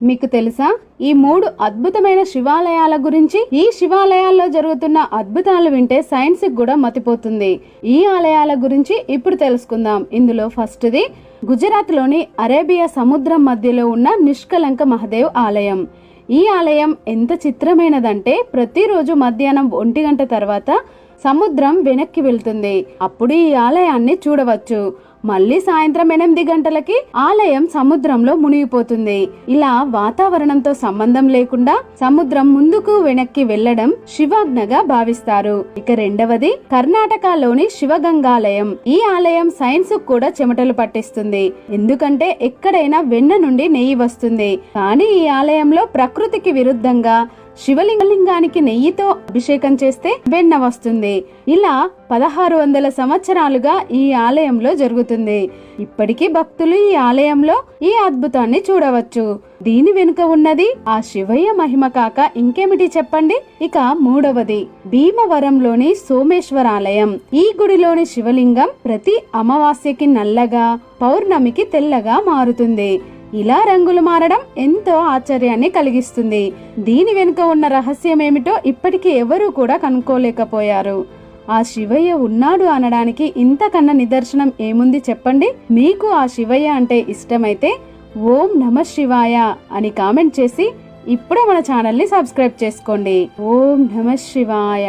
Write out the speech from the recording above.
మీకు తెలుసా ఈ 3 అద్భుతమైన శివాలయాల గురించి? ఈ శివాలయాల్లో జరుగుతున్న అద్భుతాలు వింటే సైన్స్ కూడా మతిపోతుంది. ఈ ఆలయాల గురించి ఇప్పుడు తెలుసుకుందాం. ఇందులో ఫస్ట్ది గుజరాత్ లోని అరేబియా సముద్రం మధ్యలో ఉన్న నిష్కలంక మహదేవ్ ఆలయం. ఈ ఆలయం ఎంత చిత్రమైనదంటే ప్రతిరోజు మధ్యాహ్నం 1 గంట తర్వాత సముద్రం వెనక్కి వెళ్తుంది. అప్పుడు ఈ ఆలయాన్ని చూడవచ్చు. మళ్ళీ సాయంత్రం 8 గంటలకి ఆలయం సముద్రంలో మునిగిపోతుంది. ఇలా వాతావరణంతో సంబంధం లేకుండా సముద్రం ముందుకు వెనక్కి వెళ్లడం శివాజ్ఞగా భావిస్తారు. ఇక రెండవది కర్ణాటకలోని శివగంగాలయం. ఈ ఆలయం సైన్స్ కూడా చెమటలు పట్టిస్తుంది. ఎందుకంటే ఎక్కడైనా వెన్న నుండి నెయ్యి వస్తుంది. కానీ ఈ ఆలయంలో ప్రకృతికి విరుద్ధంగా శివలింగానికి నెయ్యితో అభిషేకం చేస్తే వెన్న వస్తుంది. ఇలా 1600 సంవత్సరాలుగా ఈ ఆలయంలో జరుగుతుంది. ఇప్పటికీ భక్తులు ఈ ఆలయంలో ఈ అద్భుతాన్ని చూడవచ్చు. దీని వెనుక ఉన్నది ఆ శివయ్య మహిమ కాక ఇంకేమిటి చెప్పండి. ఇక మూడవది భీమవరంలోని సోమేశ్వర ఆలయం. ఈ గుడిలోని శివలింగం ప్రతి అమావాస్యకి నల్లగా, పౌర్ణమికి తెల్లగా మారుతుంది. ఇలా రంగులు మారడం ఎంతో ఆశ్చర్యాన్ని కలిగిస్తుంది. దీని వెనుక ఉన్న రహస్యం ఏమిటో ఇప్పటికీ ఎవరూ కూడా కనుక్కోలేకపోయారు. ఆ శివయ్య ఉన్నాడు అనడానికి ఇంతకన్నా నిదర్శనం ఏముంది చెప్పండి. మీకు ఆ శివయ్య అంటే ఇష్టమైతే ఓం నమః శివాయ అని కామెంట్ చేసి ఇప్పుడే మన ఛానల్ని సబ్స్క్రైబ్ చేసుకోండి. ఓం నమః శివాయ.